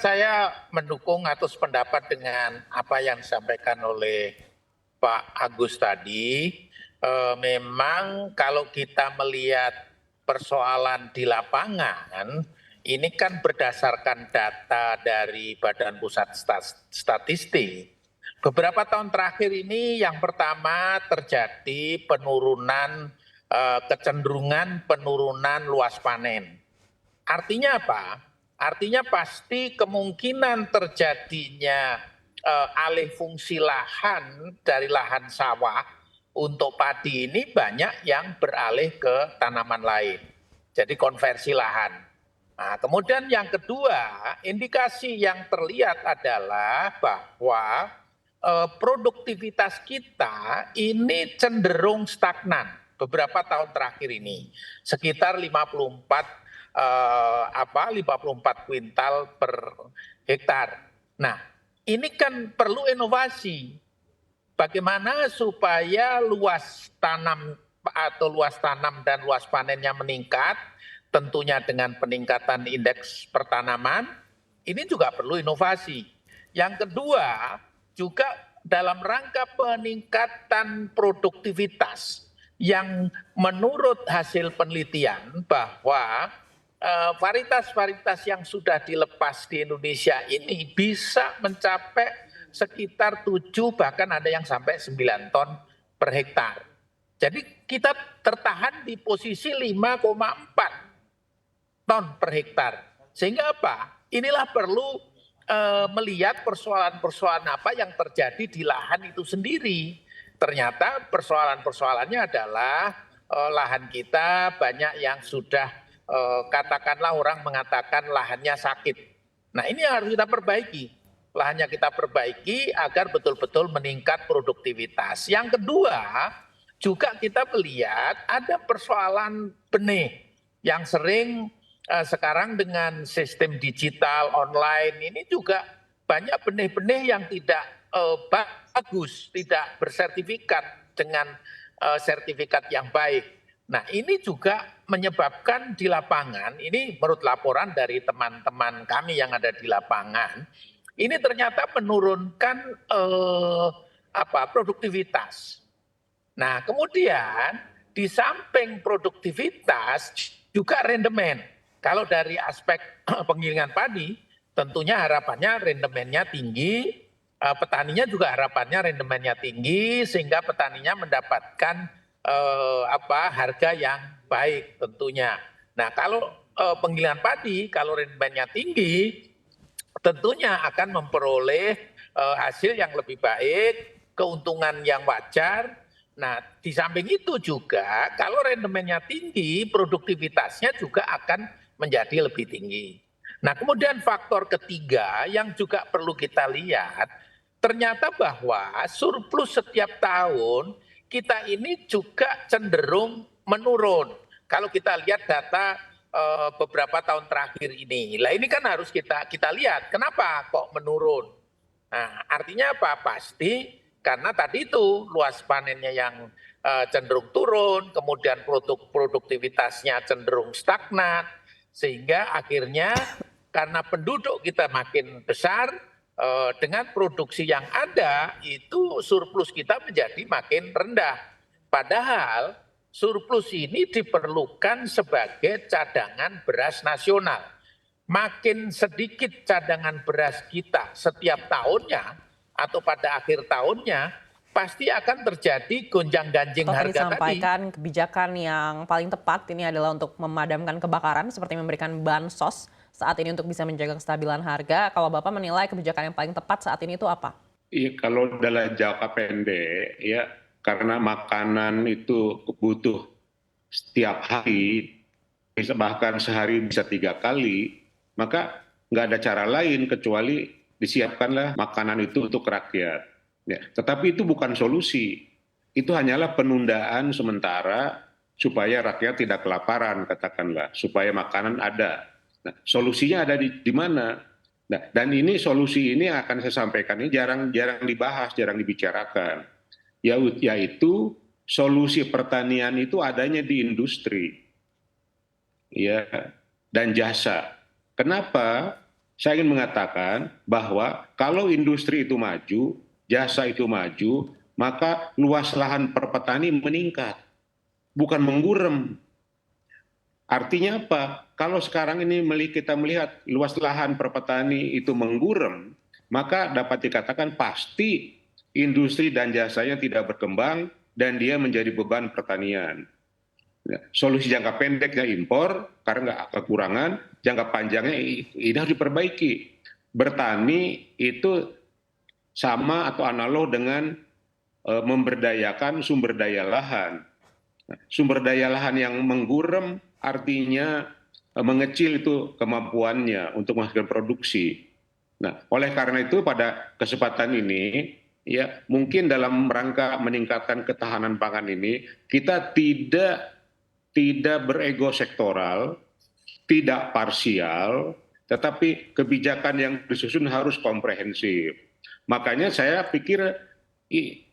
Saya mendukung atau sependapat dengan apa yang disampaikan oleh Pak Agus tadi. Memang kalau kita melihat persoalan di lapangan, ini kan berdasarkan data dari Badan Pusat Statistik. Beberapa tahun terakhir ini yang pertama terjadi penurunan kecenderungan penurunan luas panen. Artinya apa? Artinya pasti kemungkinan terjadinya alih fungsi lahan dari lahan sawah untuk padi ini banyak yang beralih ke tanaman lain. Jadi konversi lahan. Nah, kemudian yang kedua, indikasi yang terlihat adalah bahwa produktivitas kita ini cenderung stagnan beberapa tahun terakhir ini, sekitar 54 kuintal per hektar. Nah, ini kan perlu inovasi. Bagaimana supaya luas tanam atau luas tanam dan luas panennya meningkat, tentunya dengan peningkatan indeks pertanaman, ini juga perlu inovasi. Yang kedua, juga dalam rangka peningkatan produktivitas yang menurut hasil penelitian bahwa varietas-varietas yang sudah dilepas di Indonesia ini bisa mencapai sekitar 7 bahkan ada yang sampai 9 ton per hektar. Jadi kita tertahan di posisi 5,4 ton per hektar. Sehingga apa? Inilah perlu melihat persoalan-persoalan apa yang terjadi di lahan itu sendiri. Ternyata persoalan-persoalannya adalah lahan kita banyak yang sudah katakanlah orang mengatakan lahannya sakit. Nah ini yang harus kita perbaiki. Lahannya kita perbaiki agar betul-betul meningkat produktivitas. Yang kedua, juga kita melihat ada persoalan benih yang sering sekarang dengan sistem digital online ini juga banyak benih-benih yang tidak bagus, tidak bersertifikat dengan sertifikat yang baik. Nah ini juga menyebabkan di lapangan, ini menurut laporan dari teman-teman kami yang ada di lapangan, ini ternyata menurunkan produktivitas. Nah kemudian di samping produktivitas juga rendemen. Kalau dari aspek penggilingan padi, tentunya harapannya rendemennya tinggi, petaninya juga harapannya rendemennya tinggi, sehingga petaninya mendapatkan harga yang baik tentunya. Nah kalau penggilingan padi, kalau rendemennya tinggi, tentunya akan memperoleh hasil yang lebih baik, keuntungan yang wajar. Nah, di samping itu juga kalau rendemennya tinggi, produktivitasnya juga akan menjadi lebih tinggi. Nah, kemudian faktor ketiga yang juga perlu kita lihat, ternyata bahwa surplus setiap tahun kita ini juga cenderung menurun. Kalau kita lihat data beberapa tahun terakhir ini, lah ini kan harus kita lihat kenapa kok menurun. Nah, artinya apa? Pasti karena tadi itu luas panennya yang cenderung turun, kemudian produktivitasnya cenderung stagnan, sehingga akhirnya karena penduduk kita makin besar, dengan produksi yang ada itu surplus kita menjadi makin rendah. Padahal surplus ini diperlukan sebagai cadangan beras nasional. Makin sedikit cadangan beras kita setiap tahunnya atau pada akhir tahunnya, pasti akan terjadi gonjang-ganjing Kalau tadi harga tadi. sampaikan kebijakan yang paling tepat ini adalah untuk memadamkan kebakaran seperti memberikan bansos saat ini untuk bisa menjaga kestabilan harga. Kalau Bapak menilai kebijakan yang paling tepat saat ini itu apa? Iya, kalau dalam jangka pendek ya karena makanan itu butuh setiap hari, bahkan sehari bisa 3 kali, maka nggak ada cara lain kecuali disiapkanlah makanan itu untuk rakyat. Ya, tetapi itu bukan solusi. Itu hanyalah penundaan sementara supaya rakyat tidak kelaparan, katakanlah, supaya makanan ada. Nah, solusinya ada di mana? Nah, dan ini solusi ini akan saya sampaikan ini jarang dibahas, jarang dibicarakan. Yaitu solusi pertanian itu adanya di industri, ya, dan jasa. Kenapa? saya ingin mengatakan bahwa kalau industri itu maju, jasa itu maju, maka luas lahan per petani meningkat, bukan menggurem. Artinya apa? Kalau sekarang ini kita melihat luas lahan per petani itu menggurem, maka dapat dikatakan pasti industri dan jasanya tidak berkembang dan dia menjadi beban pertanian. Solusi jangka pendeknya impor karena nggak kekurangan, jangka panjangnya ini harus diperbaiki. Bertani itu sama atau analog dengan memberdayakan sumber daya lahan. Sumber daya lahan yang menggurem artinya mengecil itu kemampuannya untuk menghasilkan produksi. Nah, oleh karena itu pada kesempatan ini, ya mungkin dalam rangka meningkatkan ketahanan pangan ini, kita tidak berego sektoral, tidak parsial, tetapi kebijakan yang disusun harus komprehensif. Makanya saya pikir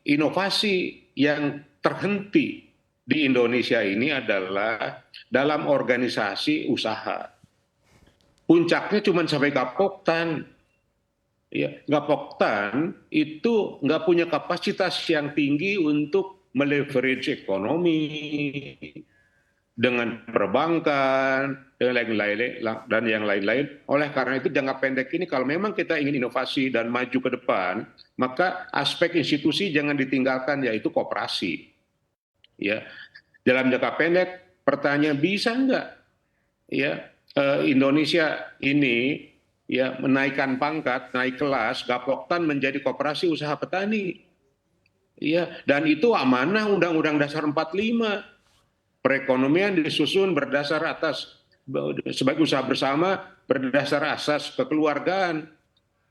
inovasi yang terhenti di Indonesia ini adalah dalam organisasi usaha. Puncaknya cuma sampai Gapoktan. Ya, Gapoktan itu nggak punya kapasitas yang tinggi untuk meleverage ekonomi dengan perbankan dan yang lain-lain. Oleh karena itu jangka pendek ini kalau memang kita ingin inovasi dan maju ke depan, maka aspek institusi jangan ditinggalkan, yaitu koperasi. Ya, dalam jangka pendek pertanyaan bisa nggak ya Indonesia ini ya menaikkan pangkat, naik kelas, Gapoktan menjadi koperasi usaha petani. Ya, dan itu amanah Undang-Undang Dasar 45. Perekonomian disusun berdasar atas sebagai usaha bersama berdasar asas kekeluargaan.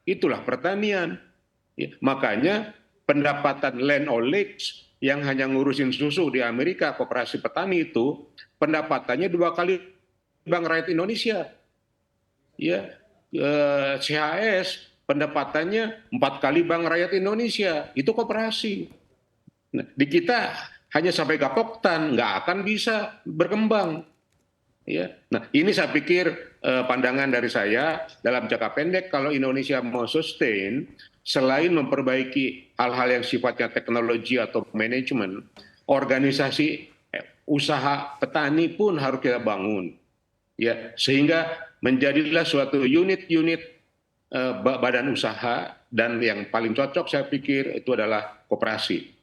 Itulah pertanian. Ya, makanya pendapatan land O'Lakes yang hanya ngurusin susu di Amerika, koperasi petani itu pendapatannya 2 kali Bank Rakyat Indonesia. Ya, CHS pendapatannya 4 kali Bank Rakyat Indonesia. Itu koperasi. Nah, di kita hanya sampai Gapoktan, nggak akan bisa berkembang. Ya. Nah, ini saya pikir pandangan dari saya dalam jangka pendek kalau Indonesia mau sustain, selain memperbaiki hal-hal yang sifatnya teknologi atau manajemen, organisasi usaha petani pun harus kita bangun. Ya, sehingga menjadilah suatu unit-unit badan usaha dan yang paling cocok saya pikir itu adalah koperasi.